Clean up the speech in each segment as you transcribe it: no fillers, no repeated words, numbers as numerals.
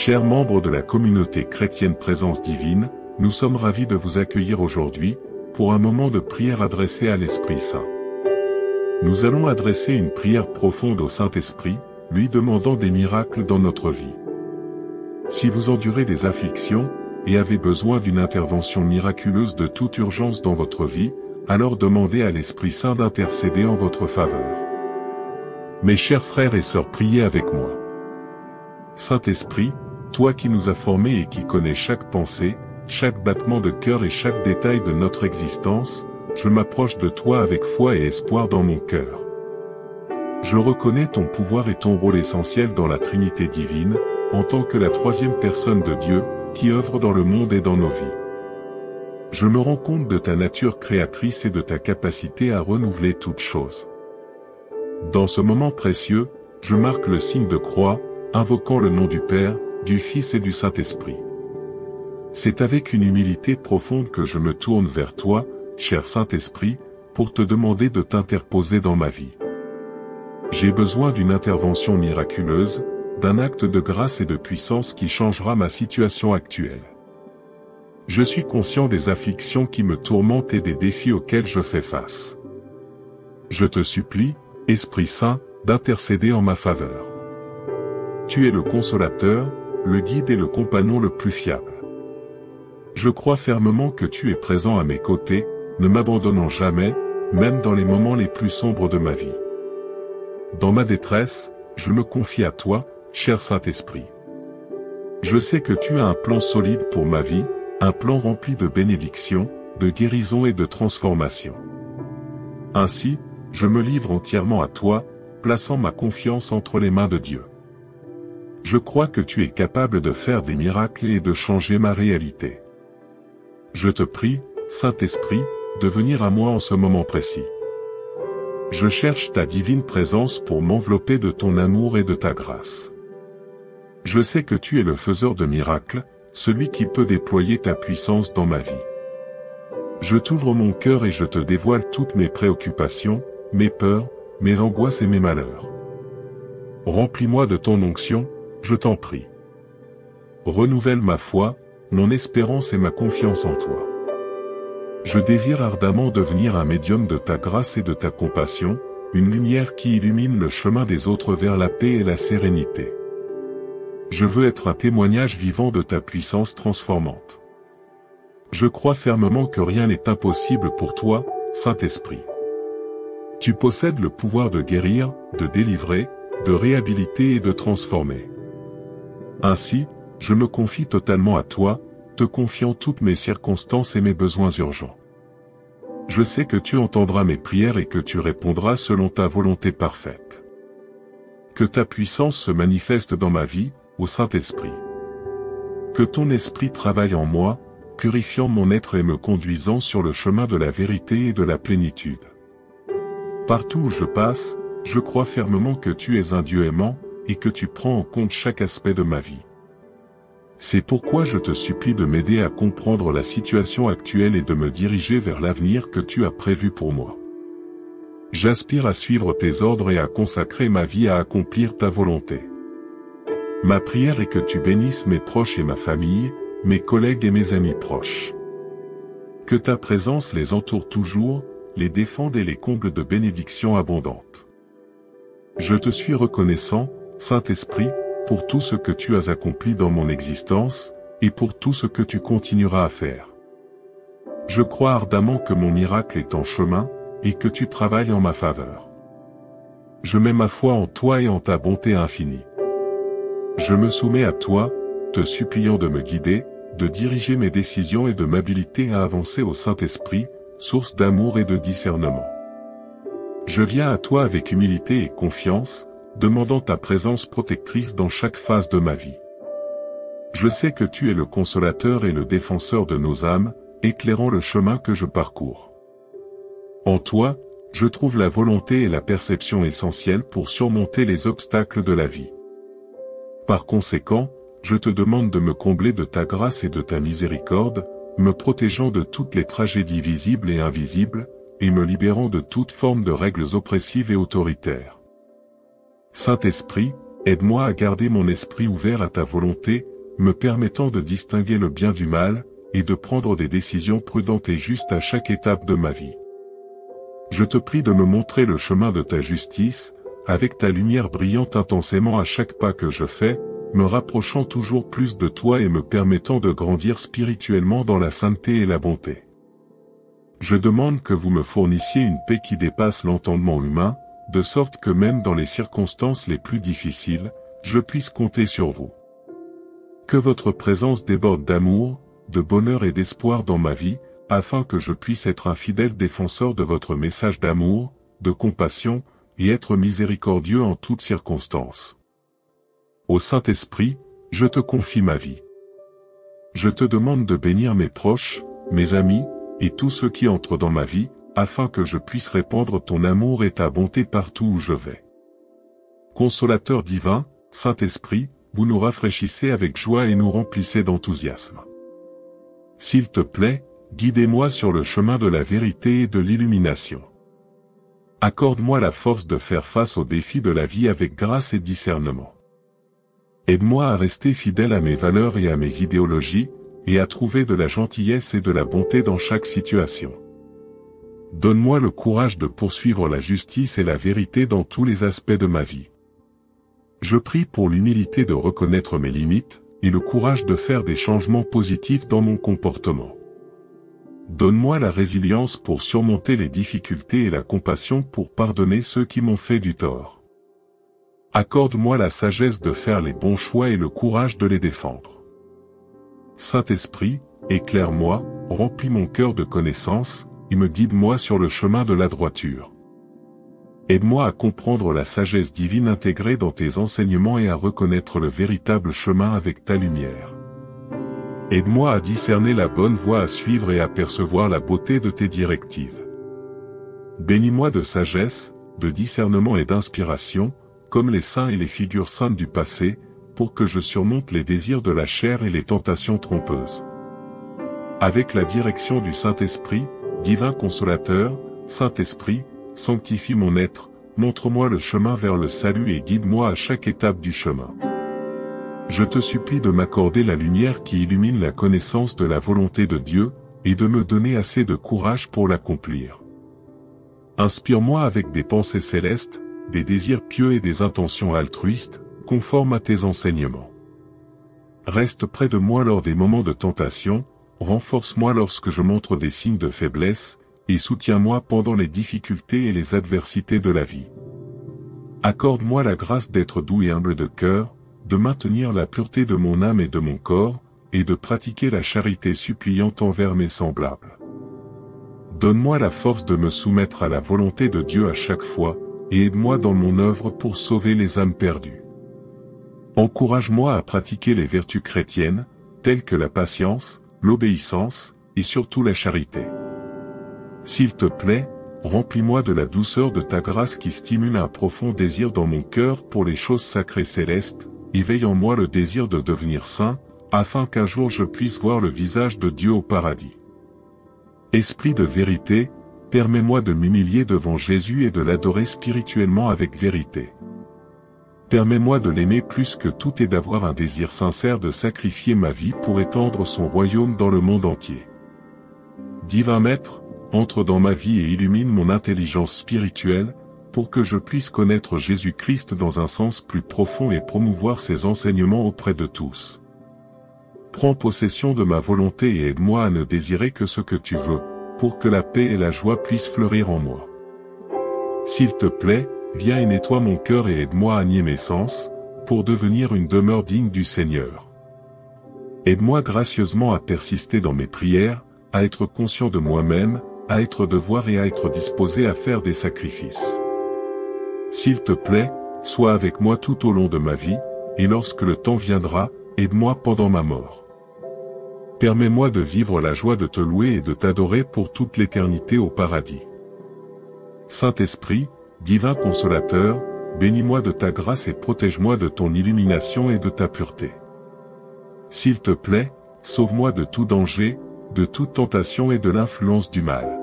Chers membres de la communauté chrétienne Présence Divine, nous sommes ravis de vous accueillir aujourd'hui, pour un moment de prière adressé à l'Esprit Saint. Nous allons adresser une prière profonde au Saint-Esprit, lui demandant des miracles dans notre vie. Si vous endurez des afflictions, et avez besoin d'une intervention miraculeuse de toute urgence dans votre vie, alors demandez à l'Esprit Saint d'intercéder en votre faveur. Mes chers frères et sœurs, priez avec moi. Saint-Esprit, toi qui nous as formés et qui connais chaque pensée, chaque battement de cœur et chaque détail de notre existence, je m'approche de toi avec foi et espoir dans mon cœur. Je reconnais ton pouvoir et ton rôle essentiel dans la Trinité divine, en tant que la troisième personne de Dieu, qui œuvre dans le monde et dans nos vies. Je me rends compte de ta nature créatrice et de ta capacité à renouveler toutes choses. Dans ce moment précieux, je marque le signe de croix, invoquant le nom du Père, du Fils et du Saint-Esprit. C'est avec une humilité profonde que je me tourne vers toi, cher Saint-Esprit, pour te demander de t'interposer dans ma vie. J'ai besoin d'une intervention miraculeuse, d'un acte de grâce et de puissance qui changera ma situation actuelle. Je suis conscient des afflictions qui me tourmentent et des défis auxquels je fais face. Je te supplie, Esprit Saint, d'intercéder en ma faveur. Tu es le consolateur, le guide et le compagnon le plus fiable. Je crois fermement que tu es présent à mes côtés, ne m'abandonnant jamais, même dans les moments les plus sombres de ma vie. Dans ma détresse, je me confie à toi, cher Saint-Esprit. Je sais que tu as un plan solide pour ma vie, un plan rempli de bénédictions, de guérison et de transformation. Ainsi, je me livre entièrement à toi, plaçant ma confiance entre les mains de Dieu. Je crois que tu es capable de faire des miracles et de changer ma réalité. Je te prie, Saint-Esprit, de venir à moi en ce moment précis. Je cherche ta divine présence pour m'envelopper de ton amour et de ta grâce. Je sais que tu es le faiseur de miracles, celui qui peut déployer ta puissance dans ma vie. Je t'ouvre mon cœur et je te dévoile toutes mes préoccupations, mes peurs, mes angoisses et mes malheurs. Remplis-moi de ton onction, je t'en prie. Renouvelle ma foi, mon espérance et ma confiance en toi. Je désire ardemment devenir un médium de ta grâce et de ta compassion, une lumière qui illumine le chemin des autres vers la paix et la sérénité. Je veux être un témoignage vivant de ta puissance transformante. Je crois fermement que rien n'est impossible pour toi, Saint-Esprit. Tu possèdes le pouvoir de guérir, de délivrer, de réhabiliter et de transformer. Ainsi, je me confie totalement à toi, te confiant toutes mes circonstances et mes besoins urgents. Je sais que tu entendras mes prières et que tu répondras selon ta volonté parfaite. Que ta puissance se manifeste dans ma vie, ô Saint-Esprit. Que ton esprit travaille en moi, purifiant mon être et me conduisant sur le chemin de la vérité et de la plénitude. Partout où je passe, je crois fermement que tu es un Dieu aimant, et que tu prends en compte chaque aspect de ma vie. C'est pourquoi je te supplie de m'aider à comprendre la situation actuelle et de me diriger vers l'avenir que tu as prévu pour moi. J'aspire à suivre tes ordres et à consacrer ma vie à accomplir ta volonté. Ma prière est que tu bénisses mes proches et ma famille, mes collègues et mes amis proches. Que ta présence les entoure toujours, les défende et les comble de bénédictions abondantes. Je te suis reconnaissant, Saint-Esprit, pour tout ce que tu as accompli dans mon existence, et pour tout ce que tu continueras à faire. Je crois ardemment que mon miracle est en chemin, et que tu travailles en ma faveur. Je mets ma foi en toi et en ta bonté infinie. Je me soumets à toi, te suppliant de me guider, de diriger mes décisions et de m'habiliter à avancer au Saint-Esprit, source d'amour et de discernement. Je viens à toi avec humilité et confiance, demandant ta présence protectrice dans chaque phase de ma vie. Je sais que tu es le consolateur et le défenseur de nos âmes, éclairant le chemin que je parcours. En toi, je trouve la volonté et la perception essentielles pour surmonter les obstacles de la vie. Par conséquent, je te demande de me combler de ta grâce et de ta miséricorde, me protégeant de toutes les tragédies visibles et invisibles, et me libérant de toute forme de règles oppressives et autoritaires. Saint-Esprit, Aide-moi à garder mon esprit ouvert à ta volonté, me permettant de distinguer le bien du mal, et de prendre des décisions prudentes et justes à chaque étape de ma vie. Je te prie de me montrer le chemin de ta justice, avec ta lumière brillante intensément à chaque pas que je fais, me rapprochant toujours plus de toi et me permettant de grandir spirituellement dans la sainteté et la bonté. Je demande que vous me fournissiez une paix qui dépasse l'entendement humain, de sorte que même dans les circonstances les plus difficiles, je puisse compter sur vous. Que votre présence déborde d'amour, de bonheur et d'espoir dans ma vie, afin que je puisse être un fidèle défenseur de votre message d'amour, de compassion, et être miséricordieux en toutes circonstances. Ô Saint-Esprit, je te confie ma vie. Je te demande de bénir mes proches, mes amis, et tous ceux qui entrent dans ma vie, afin que je puisse répandre ton amour et ta bonté partout où je vais. Consolateur divin, Saint-Esprit, vous nous rafraîchissez avec joie et nous remplissez d'enthousiasme. S'il te plaît, guidez-moi sur le chemin de la vérité et de l'illumination. Accorde-moi la force de faire face aux défis de la vie avec grâce et discernement. Aide-moi à rester fidèle à mes valeurs et à mes idéologies, et à trouver de la gentillesse et de la bonté dans chaque situation. Donne-moi le courage de poursuivre la justice et la vérité dans tous les aspects de ma vie. Je prie pour l'humilité de reconnaître mes limites, et le courage de faire des changements positifs dans mon comportement. Donne-moi la résilience pour surmonter les difficultés et la compassion pour pardonner ceux qui m'ont fait du tort. Accorde-moi la sagesse de faire les bons choix et le courage de les défendre. Saint-Esprit, éclaire-moi, remplis mon cœur de connaissances, et me guide-moi sur le chemin de la droiture. Aide-moi à comprendre la sagesse divine intégrée dans tes enseignements et à reconnaître le véritable chemin avec ta lumière. Aide-moi à discerner la bonne voie à suivre et à percevoir la beauté de tes directives. Bénis-moi de sagesse, de discernement et d'inspiration, comme les saints et les figures saintes du passé, pour que je surmonte les désirs de la chair et les tentations trompeuses. Avec la direction du Saint-Esprit, divin consolateur, Saint-Esprit, sanctifie mon être, montre-moi le chemin vers le salut et guide-moi à chaque étape du chemin. Je te supplie de m'accorder la lumière qui illumine la connaissance de la volonté de Dieu, et de me donner assez de courage pour l'accomplir. Inspire-moi avec des pensées célestes, des désirs pieux et des intentions altruistes, conformes à tes enseignements. Reste près de moi lors des moments de tentation, renforce-moi lorsque je montre des signes de faiblesse, et soutiens-moi pendant les difficultés et les adversités de la vie. Accorde-moi la grâce d'être doux et humble de cœur, de maintenir la pureté de mon âme et de mon corps, et de pratiquer la charité suppliante envers mes semblables. Donne-moi la force de me soumettre à la volonté de Dieu à chaque fois, et aide-moi dans mon œuvre pour sauver les âmes perdues. Encourage-moi à pratiquer les vertus chrétiennes, telles que la patience, l'obéissance, et surtout la charité. S'il te plaît, remplis-moi de la douceur de ta grâce qui stimule un profond désir dans mon cœur pour les choses sacrées célestes, éveille en moi le désir de devenir saint, afin qu'un jour je puisse voir le visage de Dieu au paradis. Esprit de vérité, permets-moi de m'humilier devant Jésus et de l'adorer spirituellement avec vérité. Permets-moi de l'aimer plus que tout et d'avoir un désir sincère de sacrifier ma vie pour étendre son royaume dans le monde entier. Divin Maître, entre dans ma vie et illumine mon intelligence spirituelle, pour que je puisse connaître Jésus-Christ dans un sens plus profond et promouvoir ses enseignements auprès de tous. Prends possession de ma volonté et aide-moi à ne désirer que ce que tu veux, pour que la paix et la joie puissent fleurir en moi. S'il te plaît, viens et nettoie mon cœur et aide-moi à nier mes sens, pour devenir une demeure digne du Seigneur. Aide-moi gracieusement à persister dans mes prières, à être conscient de moi-même, à être devoir et à être disposé à faire des sacrifices. S'il te plaît, sois avec moi tout au long de ma vie, et lorsque le temps viendra, aide-moi pendant ma mort. Permets-moi de vivre la joie de te louer et de t'adorer pour toute l'éternité au paradis. Saint-Esprit, divin consolateur, bénis-moi de ta grâce et protège-moi de ton illumination et de ta pureté. S'il te plaît, sauve-moi de tout danger, de toute tentation et de l'influence du mal.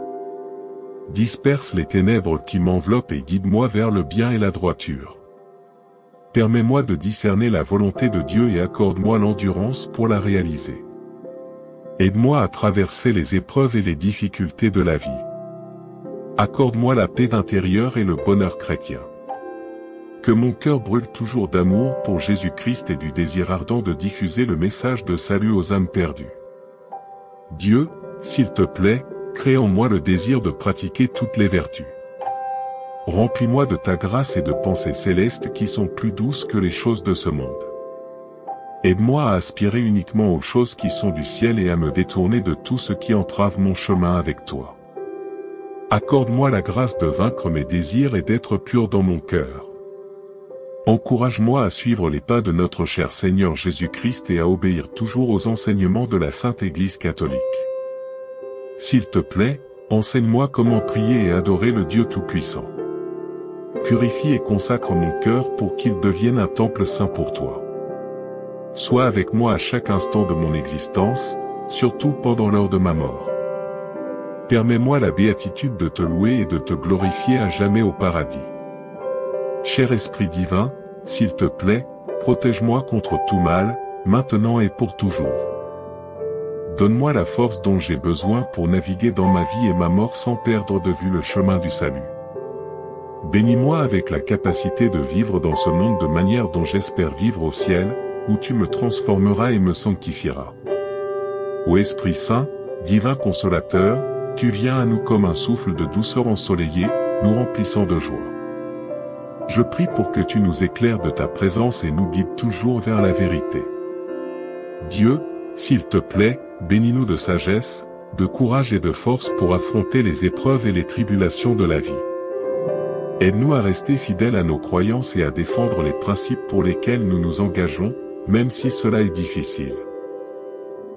Disperse les ténèbres qui m'enveloppent et guide-moi vers le bien et la droiture. Permets-moi de discerner la volonté de Dieu et accorde-moi l'endurance pour la réaliser. Aide-moi à traverser les épreuves et les difficultés de la vie. Accorde-moi la paix intérieure et le bonheur chrétien. Que mon cœur brûle toujours d'amour pour Jésus-Christ et du désir ardent de diffuser le message de salut aux âmes perdues. Dieu, s'il te plaît, crée en moi le désir de pratiquer toutes les vertus. Remplis-moi de ta grâce et de pensées célestes qui sont plus douces que les choses de ce monde. Aide-moi à aspirer uniquement aux choses qui sont du ciel et à me détourner de tout ce qui entrave mon chemin avec toi. Accorde-moi la grâce de vaincre mes désirs et d'être pur dans mon cœur. Encourage-moi à suivre les pas de notre cher Seigneur Jésus-Christ et à obéir toujours aux enseignements de la Sainte Église catholique. S'il te plaît, enseigne-moi comment prier et adorer le Dieu Tout-Puissant. Purifie et consacre mon cœur pour qu'il devienne un temple saint pour toi. Sois avec moi à chaque instant de mon existence, surtout pendant l'heure de ma mort. Permets-moi la béatitude de te louer et de te glorifier à jamais au paradis. Cher Esprit divin, s'il te plaît, protège-moi contre tout mal, maintenant et pour toujours. Donne-moi la force dont j'ai besoin pour naviguer dans ma vie et ma mort sans perdre de vue le chemin du salut. Bénis-moi avec la capacité de vivre dans ce monde de manière dont j'espère vivre au ciel, où tu me transformeras et me sanctifieras. Ô Esprit Saint, divin consolateur, tu viens à nous comme un souffle de douceur ensoleillé, nous remplissant de joie. Je prie pour que tu nous éclaires de ta présence et nous guides toujours vers la vérité. Dieu, s'il te plaît, bénis-nous de sagesse, de courage et de force pour affronter les épreuves et les tribulations de la vie. Aide-nous à rester fidèles à nos croyances et à défendre les principes pour lesquels nous nous engageons, même si cela est difficile.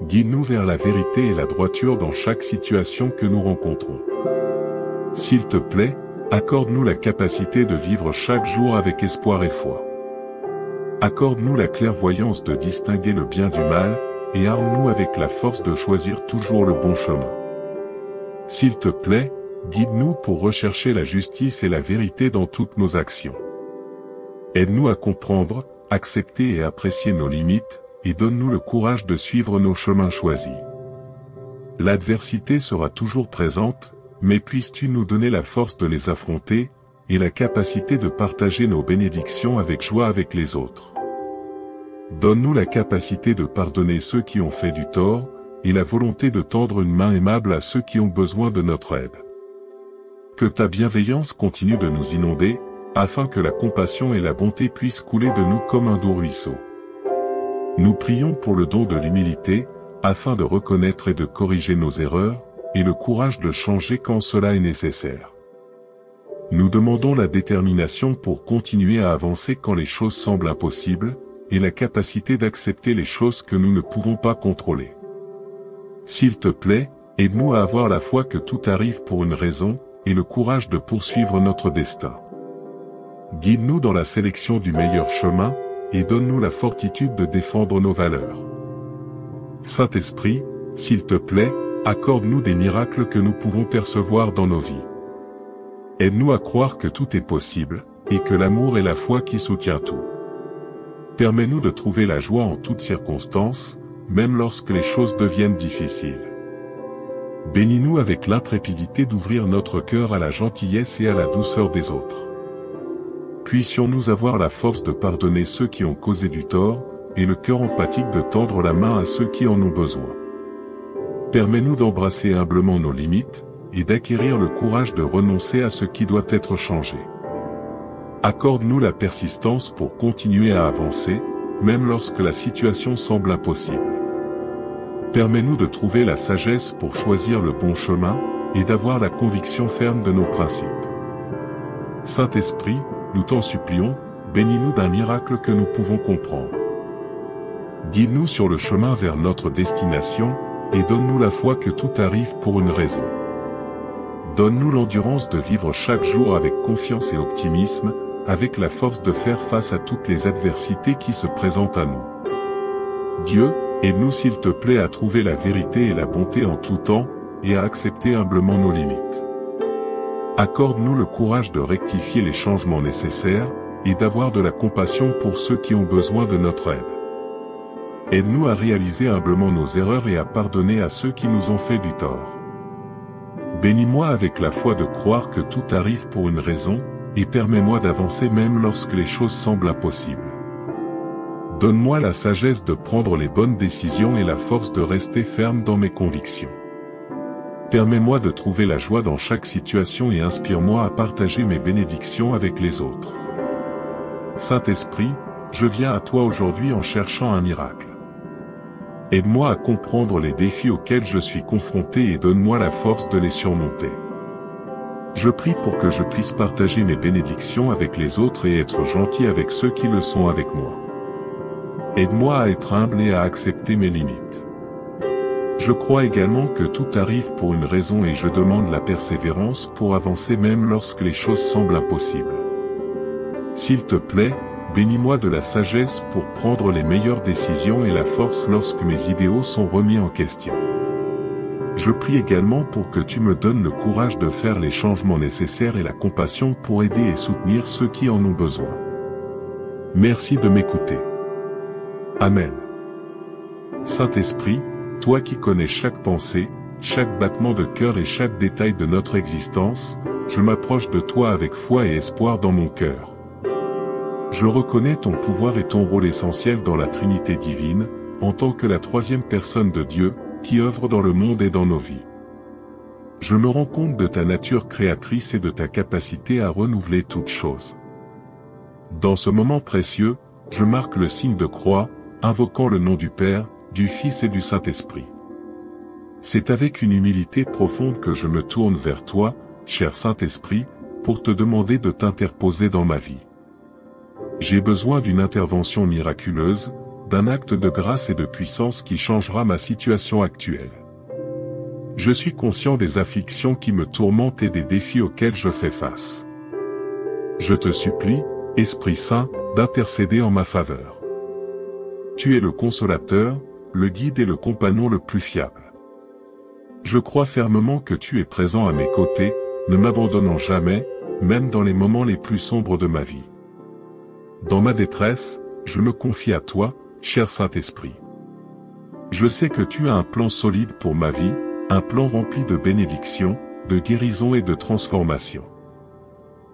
Guide-nous vers la vérité et la droiture dans chaque situation que nous rencontrons. S'il te plaît, accorde-nous la capacité de vivre chaque jour avec espoir et foi. Accorde-nous la clairvoyance de distinguer le bien du mal, et arme-nous avec la force de choisir toujours le bon chemin. S'il te plaît, guide-nous pour rechercher la justice et la vérité dans toutes nos actions. Aide-nous à comprendre, accepter et apprécier nos limites, et donne-nous le courage de suivre nos chemins choisis. L'adversité sera toujours présente, mais puisses-tu nous donner la force de les affronter, et la capacité de partager nos bénédictions avec joie avec les autres. Donne-nous la capacité de pardonner ceux qui ont fait du tort, et la volonté de tendre une main aimable à ceux qui ont besoin de notre aide. Que ta bienveillance continue de nous inonder, afin que la compassion et la bonté puissent couler de nous comme un doux ruisseau. Nous prions pour le don de l'humilité, afin de reconnaître et de corriger nos erreurs, et le courage de changer quand cela est nécessaire. Nous demandons la détermination pour continuer à avancer quand les choses semblent impossibles, et la capacité d'accepter les choses que nous ne pouvons pas contrôler. S'il te plaît, aide-nous à avoir la foi que tout arrive pour une raison, et le courage de poursuivre notre destin. Guide-nous dans la sélection du meilleur chemin, et donne-nous la fortitude de défendre nos valeurs. Saint-Esprit, s'il te plaît, accorde-nous des miracles que nous pouvons percevoir dans nos vies. Aide-nous à croire que tout est possible, et que l'amour est la foi qui soutient tout. Permets-nous de trouver la joie en toutes circonstances, même lorsque les choses deviennent difficiles. Bénis-nous avec l'intrépidité d'ouvrir notre cœur à la gentillesse et à la douceur des autres. Puissions-nous avoir la force de pardonner ceux qui ont causé du tort, et le cœur empathique de tendre la main à ceux qui en ont besoin. Permets-nous d'embrasser humblement nos limites, et d'acquérir le courage de renoncer à ce qui doit être changé. Accorde-nous la persistance pour continuer à avancer, même lorsque la situation semble impossible. Permets-nous de trouver la sagesse pour choisir le bon chemin, et d'avoir la conviction ferme de nos principes. Saint-Esprit, nous t'en supplions, bénis-nous d'un miracle que nous pouvons comprendre. Guide-nous sur le chemin vers notre destination, et donne-nous la foi que tout arrive pour une raison. Donne-nous l'endurance de vivre chaque jour avec confiance et optimisme, avec la force de faire face à toutes les adversités qui se présentent à nous. Dieu, aide-nous s'il te plaît à trouver la vérité et la bonté en tout temps, et à accepter humblement nos limites. Accorde-nous le courage de rectifier les changements nécessaires, et d'avoir de la compassion pour ceux qui ont besoin de notre aide. Aide-nous à réaliser humblement nos erreurs et à pardonner à ceux qui nous ont fait du tort. Bénis-moi avec la foi de croire que tout arrive pour une raison, et permets-moi d'avancer même lorsque les choses semblent impossibles. Donne-moi la sagesse de prendre les bonnes décisions et la force de rester ferme dans mes convictions. Permets-moi de trouver la joie dans chaque situation et inspire-moi à partager mes bénédictions avec les autres. Saint-Esprit, je viens à toi aujourd'hui en cherchant un miracle. Aide-moi à comprendre les défis auxquels je suis confronté et donne-moi la force de les surmonter. Je prie pour que je puisse partager mes bénédictions avec les autres et être gentil avec ceux qui le sont avec moi. Aide-moi à être humble et à accepter mes limites. Je crois également que tout arrive pour une raison et je demande la persévérance pour avancer même lorsque les choses semblent impossibles. S'il te plaît, bénis-moi de la sagesse pour prendre les meilleures décisions et la force lorsque mes idéaux sont remis en question. Je prie également pour que tu me donnes le courage de faire les changements nécessaires et la compassion pour aider et soutenir ceux qui en ont besoin. Merci de m'écouter. Amen. Saint-Esprit, toi qui connais chaque pensée, chaque battement de cœur et chaque détail de notre existence, je m'approche de toi avec foi et espoir dans mon cœur. Je reconnais ton pouvoir et ton rôle essentiel dans la Trinité divine, en tant que la troisième personne de Dieu, qui œuvre dans le monde et dans nos vies. Je me rends compte de ta nature créatrice et de ta capacité à renouveler toutes choses. Dans ce moment précieux, je marque le signe de croix, invoquant le nom du Père, du Fils et du Saint-Esprit. C'est avec une humilité profonde que je me tourne vers toi, cher Saint-Esprit, pour te demander de t'interposer dans ma vie. J'ai besoin d'une intervention miraculeuse, d'un acte de grâce et de puissance qui changera ma situation actuelle. Je suis conscient des afflictions qui me tourmentent et des défis auxquels je fais face. Je te supplie, Esprit Saint, d'intercéder en ma faveur. Tu es le consolateur, le guide et le compagnon le plus fiable. Je crois fermement que tu es présent à mes côtés, ne m'abandonnant jamais, même dans les moments les plus sombres de ma vie. Dans ma détresse, je me confie à toi, cher Saint-Esprit. Je sais que tu as un plan solide pour ma vie, un plan rempli de bénédictions, de guérison et de transformation.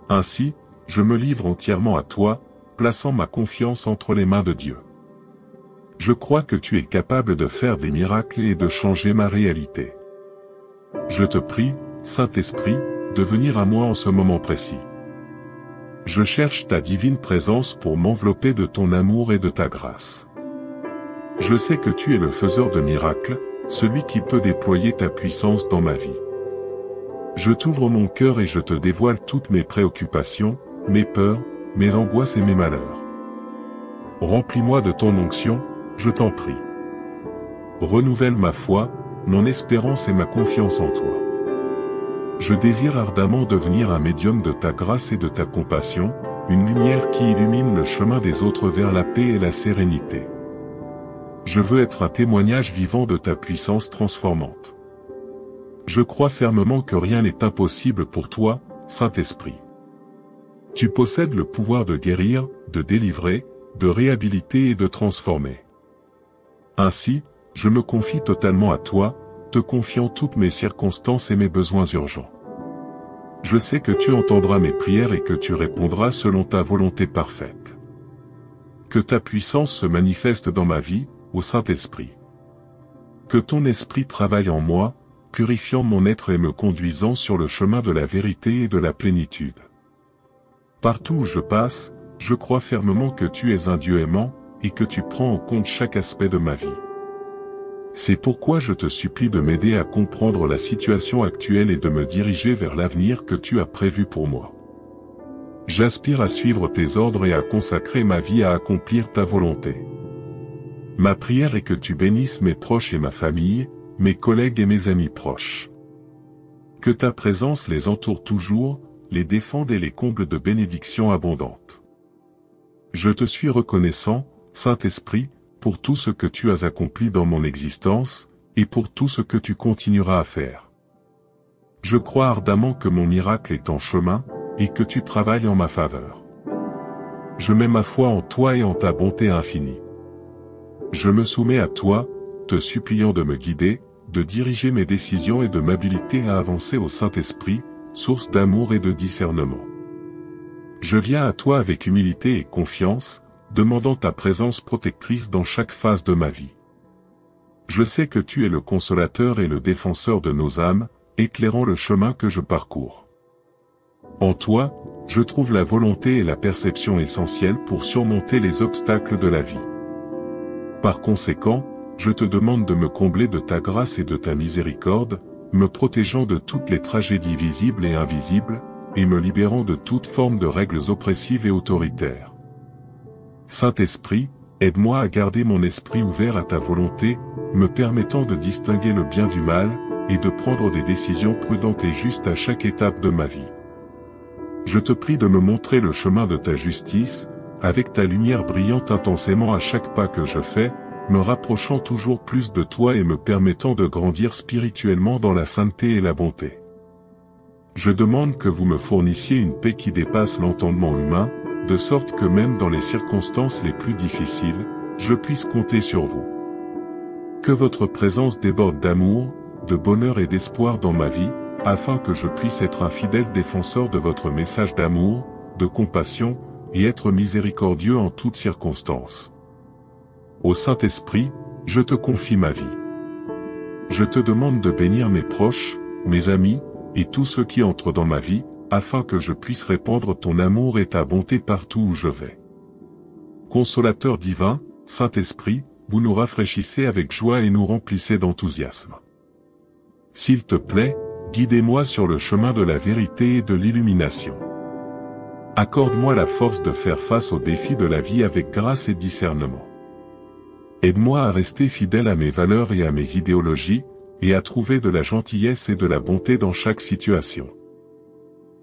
Ainsi, je me livre entièrement à toi, plaçant ma confiance entre les mains de Dieu. Je crois que tu es capable de faire des miracles et de changer ma réalité. Je te prie, Saint-Esprit, de venir à moi en ce moment précis. Je cherche ta divine présence pour m'envelopper de ton amour et de ta grâce. Je sais que tu es le faiseur de miracles, celui qui peut déployer ta puissance dans ma vie. Je t'ouvre mon cœur et je te dévoile toutes mes préoccupations, mes peurs, mes angoisses et mes malheurs. Remplis-moi de ton onction, je t'en prie. Renouvelle ma foi, mon espérance et ma confiance en toi. Je désire ardemment devenir un médium de ta grâce et de ta compassion, une lumière qui illumine le chemin des autres vers la paix et la sérénité. Je veux être un témoignage vivant de ta puissance transformante. Je crois fermement que rien n'est impossible pour toi, Saint-Esprit. Tu possèdes le pouvoir de guérir, de délivrer, de réhabiliter et de transformer. Ainsi, je me confie totalement à toi, te confiant toutes mes circonstances et mes besoins urgents. Je sais que tu entendras mes prières et que tu répondras selon ta volonté parfaite. Que ta puissance se manifeste dans ma vie, ô Saint-Esprit. Que ton esprit travaille en moi, purifiant mon être et me conduisant sur le chemin de la vérité et de la plénitude. Partout où je passe, je crois fermement que tu es un Dieu aimant, et que tu prends en compte chaque aspect de ma vie. C'est pourquoi je te supplie de m'aider à comprendre la situation actuelle et de me diriger vers l'avenir que tu as prévu pour moi. J'aspire à suivre tes ordres et à consacrer ma vie à accomplir ta volonté. Ma prière est que tu bénisses mes proches et ma famille, mes collègues et mes amis proches. Que ta présence les entoure toujours, les défende et les comble de bénédictions abondantes. Je te suis reconnaissant, Saint-Esprit, pour tout ce que tu as accompli dans mon existence, et pour tout ce que tu continueras à faire. Je crois ardemment que mon miracle est en chemin, et que tu travailles en ma faveur. Je mets ma foi en toi et en ta bonté infinie. Je me soumets à toi, te suppliant de me guider, de diriger mes décisions et de m'habiliter à avancer au Saint-Esprit, source d'amour et de discernement. Je viens à toi avec humilité et confiance, demandant ta présence protectrice dans chaque phase de ma vie. Je sais que tu es le consolateur et le défenseur de nos âmes, éclairant le chemin que je parcours. En toi, je trouve la volonté et la perception essentielles pour surmonter les obstacles de la vie. Par conséquent, je te demande de me combler de ta grâce et de ta miséricorde, me protégeant de toutes les tragédies visibles et invisibles, et me libérant de toute forme de règles oppressives et autoritaires. Saint-Esprit, aide-moi à garder mon esprit ouvert à ta volonté, me permettant de distinguer le bien du mal, et de prendre des décisions prudentes et justes à chaque étape de ma vie. Je te prie de me montrer le chemin de ta justice, avec ta lumière brillante intensément à chaque pas que je fais, me rapprochant toujours plus de toi et me permettant de grandir spirituellement dans la sainteté et la bonté. Je demande que vous me fournissiez une paix qui dépasse l'entendement humain, de sorte que même dans les circonstances les plus difficiles, je puisse compter sur vous. Que votre présence déborde d'amour, de bonheur et d'espoir dans ma vie, afin que je puisse être un fidèle défenseur de votre message d'amour, de compassion, et être miséricordieux en toutes circonstances. Ô Saint-Esprit, je te confie ma vie. Je te demande de bénir mes proches, mes amis, et tous ceux qui entrent dans ma vie, afin que je puisse répandre ton amour et ta bonté partout où je vais. Consolateur divin, Saint-Esprit, vous nous rafraîchissez avec joie et nous remplissez d'enthousiasme. S'il te plaît, guidez-moi sur le chemin de la vérité et de l'illumination. Accorde-moi la force de faire face aux défis de la vie avec grâce et discernement. Aide-moi à rester fidèle à mes valeurs et à mes idéologies, et à trouver de la gentillesse et de la bonté dans chaque situation.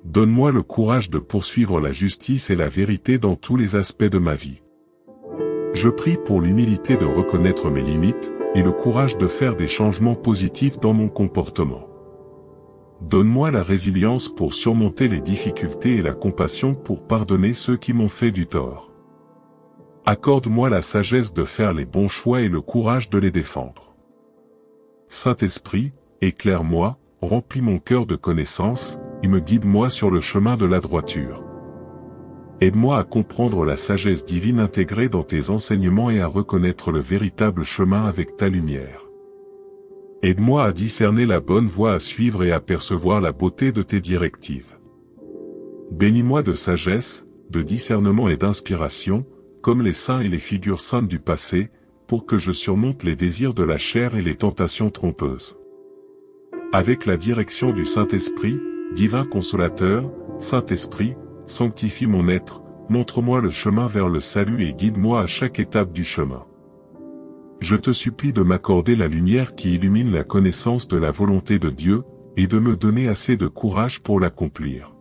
Donne-moi le courage de poursuivre la justice et la vérité dans tous les aspects de ma vie. Je prie pour l'humilité de reconnaître mes limites, et le courage de faire des changements positifs dans mon comportement. Donne-moi la résilience pour surmonter les difficultés et la compassion pour pardonner ceux qui m'ont fait du tort. Accorde-moi la sagesse de faire les bons choix et le courage de les défendre. Saint-Esprit, éclaire-moi, remplis mon cœur de connaissances, et me guide-moi sur le chemin de la droiture. Aide-moi à comprendre la sagesse divine intégrée dans tes enseignements et à reconnaître le véritable chemin avec ta lumière. Aide-moi à discerner la bonne voie à suivre et à percevoir la beauté de tes directives. Bénis-moi de sagesse, de discernement et d'inspiration, comme les saints et les figures saintes du passé, pour que je surmonte les désirs de la chair et les tentations trompeuses. Avec la direction du Saint-Esprit, divin consolateur, Saint-Esprit, sanctifie mon être, montre-moi le chemin vers le salut et guide-moi à chaque étape du chemin. Je te supplie de m'accorder la lumière qui illumine la connaissance de la volonté de Dieu, et de me donner assez de courage pour l'accomplir.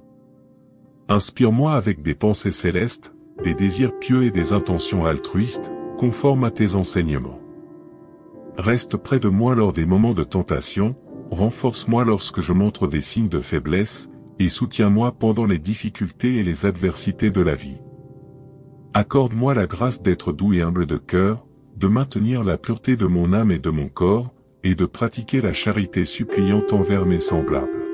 Inspire-moi avec des pensées célestes, des désirs pieux et des intentions altruistes, conformes à tes enseignements. Reste près de moi lors des moments de tentation, renforce-moi lorsque je montre des signes de faiblesse, et soutiens-moi pendant les difficultés et les adversités de la vie. Accorde-moi la grâce d'être doux et humble de cœur, de maintenir la pureté de mon âme et de mon corps, et de pratiquer la charité suppliante envers mes semblables.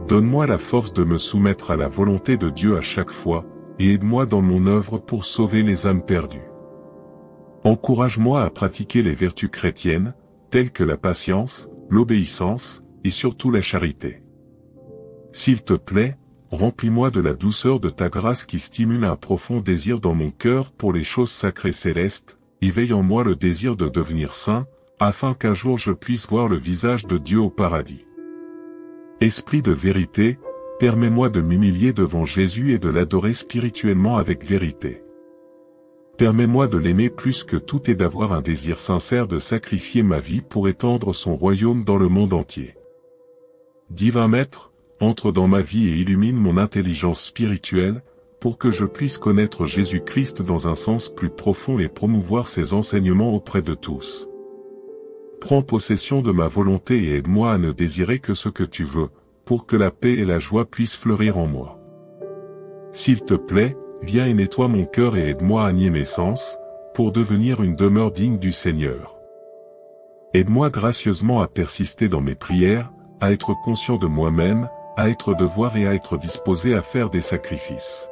Donne-moi la force de me soumettre à la volonté de Dieu à chaque fois, et aide-moi dans mon œuvre pour sauver les âmes perdues. Encourage-moi à pratiquer les vertus chrétiennes, telles que la patience, l'obéissance, et surtout la charité. S'il te plaît, remplis-moi de la douceur de ta grâce qui stimule un profond désir dans mon cœur pour les choses sacrées célestes, éveille en moi le désir de devenir saint, afin qu'un jour je puisse voir le visage de Dieu au paradis. Esprit de vérité, permets-moi de m'humilier devant Jésus et de l'adorer spirituellement avec vérité. Permets-moi de l'aimer plus que tout et d'avoir un désir sincère de sacrifier ma vie pour étendre son royaume dans le monde entier. Divin Maître, entre dans ma vie et illumine mon intelligence spirituelle, pour que je puisse connaître Jésus-Christ dans un sens plus profond et promouvoir ses enseignements auprès de tous. Prends possession de ma volonté et aide-moi à ne désirer que ce que tu veux, pour que la paix et la joie puissent fleurir en moi. S'il te plaît, viens et nettoie mon cœur et aide-moi à nier mes sens, pour devenir une demeure digne du Seigneur. Aide-moi gracieusement à persister dans mes prières, à être conscient de moi-même, à être devoir et à être disposé à faire des sacrifices.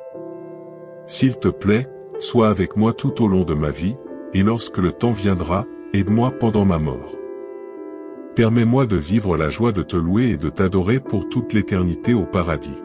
S'il te plaît, sois avec moi tout au long de ma vie, et lorsque le temps viendra, aide-moi pendant ma mort. Permets-moi de vivre la joie de te louer et de t'adorer pour toute l'éternité au paradis.